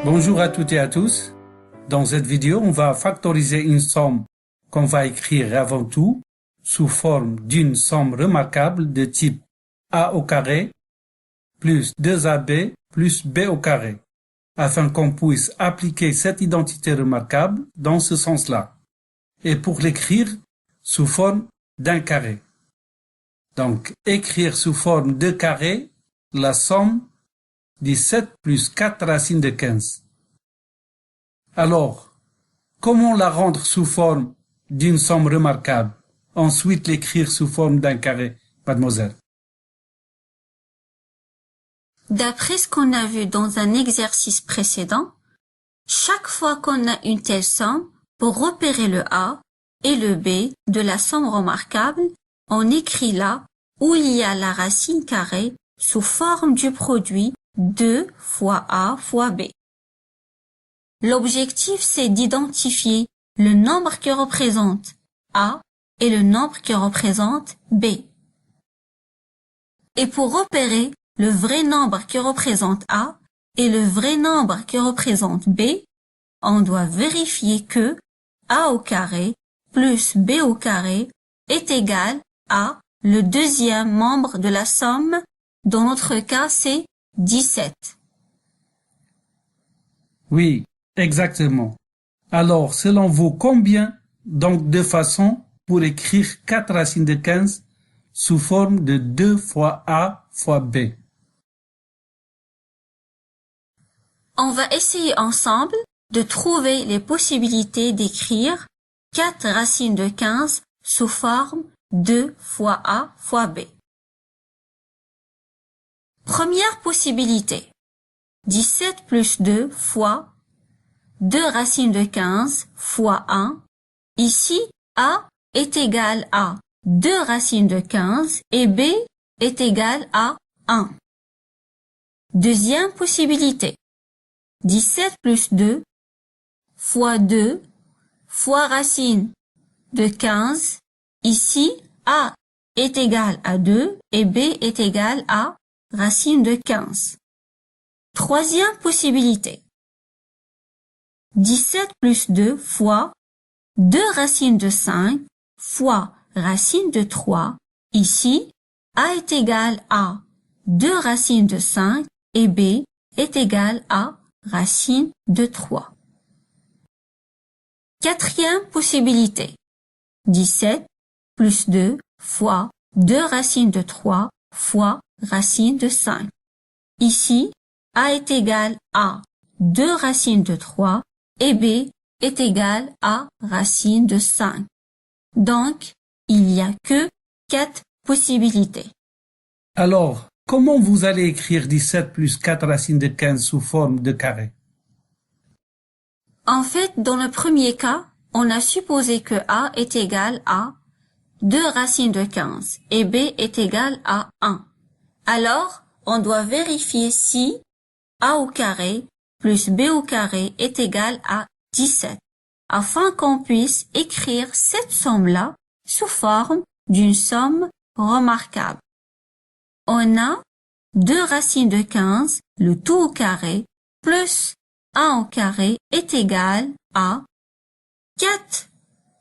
Bonjour à toutes et à tous. Dans cette vidéo, on va factoriser une somme qu'on va écrire avant tout sous forme d'une somme remarquable de type a au carré plus 2ab plus b au carré, afin qu'on puisse appliquer cette identité remarquable dans ce sens-là, et pour l'écrire sous forme d'un carré. Donc, écrire sous forme de carré la somme 17 plus 4 racines de 15. Alors, comment la rendre sous forme d'une somme remarquable? Ensuite, l'écrire sous forme d'un carré, mademoiselle. D'après ce qu'on a vu dans un exercice précédent, chaque fois qu'on a une telle somme, pour repérer le A et le B de la somme remarquable, on écrit là où il y a la racine carrée sous forme du produit 2 fois A fois B. L'objectif, c'est d'identifier le nombre qui représente A et le nombre qui représente B. Et pour repérer le vrai nombre qui représente A et le vrai nombre qui représente B, on doit vérifier que A au carré plus B au carré est égal à le deuxième membre de la somme. Dans notre cas, c'est 17. Oui, exactement. Alors, selon vous, combien donc de façons pour écrire 4 racines de 15 sous forme de 2 fois A fois B? On va essayer ensemble de trouver les possibilités d'écrire 4 racines de 15 sous forme 2 fois A fois B. Première possibilité, 17 plus 2 fois 2 racines de 15 fois 1. Ici, A est égal à 2 racines de 15 et B est égal à 1. Deuxième possibilité, 17 plus 2 fois 2 fois racine de 15. Ici, A est égal à 2 et B est égal à racine de 15. Troisième possibilité, 17 plus 2 fois 2 racines de 5 fois racine de 3. Ici, A est égal à 2 racines de 5 et B est égal à racine de 3. Quatrième possibilité, 17 plus 2 fois 2 racines de 3 fois racine de 5. Ici, A est égal à 2 racines de 3 et B est égal à racine de 5. Donc, il n'y a que 4 possibilités. Alors, comment vous allez écrire 17 plus 4 racines de 15 sous forme de carré? En fait, dans le premier cas, on a supposé que A est égal à 2 racines de 15 et B est égal à 1. Alors, on doit vérifier si A au carré plus B au carré est égal à 17, afin qu'on puisse écrire cette somme-là sous forme d'une somme remarquable. On a 2 racines de 15, le tout au carré, plus 1 au carré est égal à 4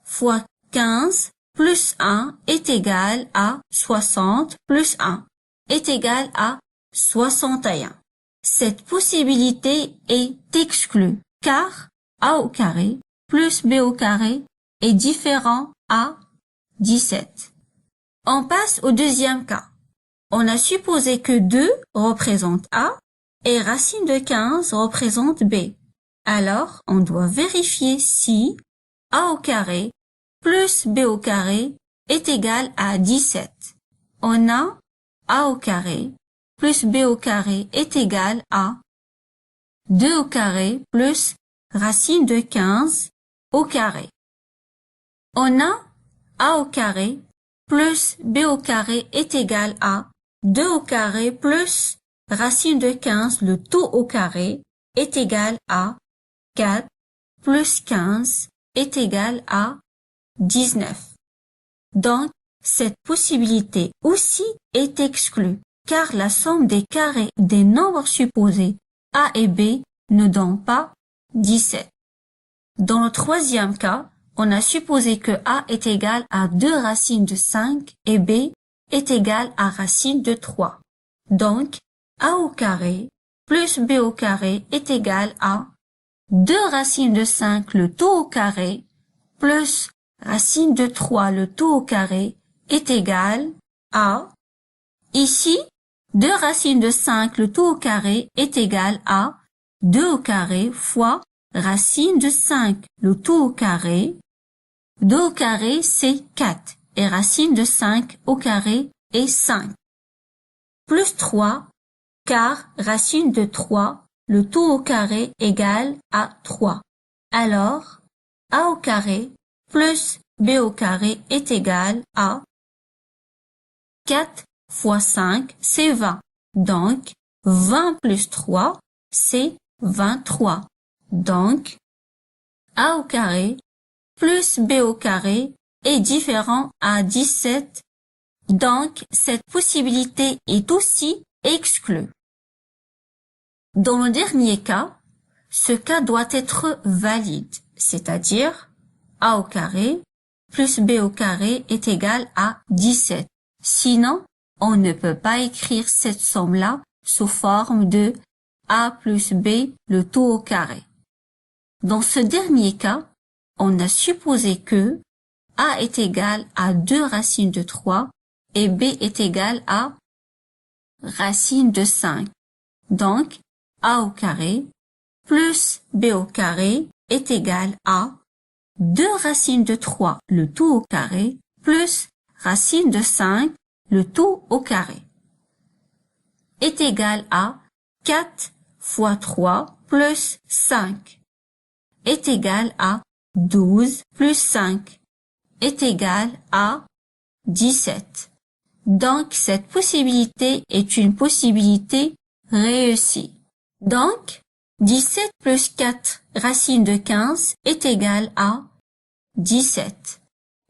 fois 15 plus 1 est égal à 60 plus 1 est égal à 61. Cette possibilité est exclue car A au carré plus B au carré est différent à 17. On passe au deuxième cas. On a supposé que 2 représente A et racine de 15 représente B. Alors, on doit vérifier si A au carré plus B au carré est égal à 17. On a A au carré plus B au carré est égal à 2 au carré plus racine de 15 au carré. On a A au carré plus B au carré est égal à 2 au carré plus racine de 15, le tout au carré, est égal à 4 plus 15 est égal à 19. Donc, cette possibilité aussi est exclue, car la somme des carrés des nombres supposés A et B ne donnent pas 17. Dans le troisième cas, on a supposé que A est égal à 2 racines de 5 et B est égal à racine de 3. Donc, A au carré plus B au carré est égal à 2 racines de 5 le tout au carré plus racine de 3 le tout au carré est égal à, ici, 2 racines de 5 le tout au carré est égal à 2 au carré fois racine de 5 le tout au carré. 2 au carré c'est 4 et racine de 5 au carré est 5. Plus 3 car racine de 3 le tout au carré égale à 3. Alors, A au carré plus B au carré est égal à 4 fois 5, c'est 20. Donc, 20 plus 3, c'est 23. Donc, A au carré plus B au carré est différent à 17. Donc, cette possibilité est aussi exclue. Dans le dernier cas, ce cas doit être valide, c'est-à-dire A au carré plus B au carré est égal à 17. Sinon, on ne peut pas écrire cette somme-là sous forme de A plus B le tout au carré. Dans ce dernier cas, on a supposé que A est égal à 2 racines de 3 et B est égal à racine de 5. Donc, A au carré plus B au carré est égal à 2 racines de 3 le tout au carré plus racine de 5 le tout au carré est égal à 4 fois 3 plus 5 est égal à 12 plus 5 est égal à 17. Donc, cette possibilité est une possibilité réussie. Donc, 17 plus 4 racine de 15 est égal à 17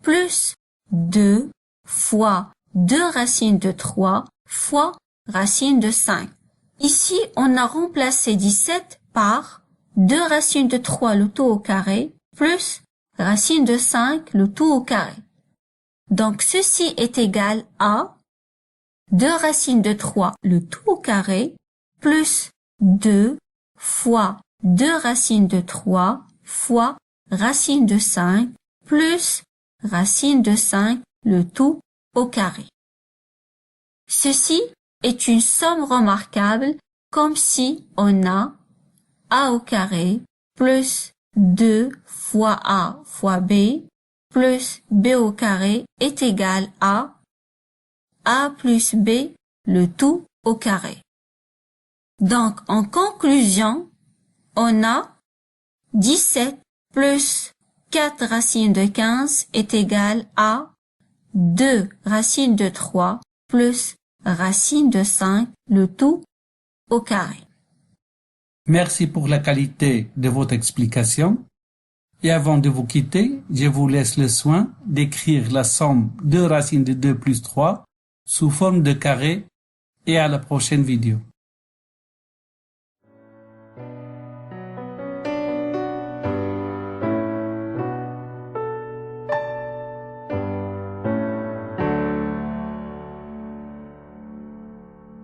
plus 2 fois 2 racines de 3 fois racine de 5. Ici, on a remplacé 17 par 2 racines de 3 le tout au carré plus racine de 5 le tout au carré. Donc, ceci est égal à 2 racines de 3 le tout au carré plus 2 fois 2 racines de 3 fois racine de 5 plus racine de 5 le tout au carré. Ceci est une somme remarquable comme si on a A au carré plus 2 fois A fois B plus B au carré est égal à A plus B le tout au carré. Donc, en conclusion, on a 17 plus 4 racines de 15 est égal à 2 racines de 3 plus racine de 5, le tout au carré. Merci pour la qualité de votre explication. Et avant de vous quitter, je vous laisse le soin d'écrire la somme 2 racines de 2 plus 3 sous forme de carré et à la prochaine vidéo.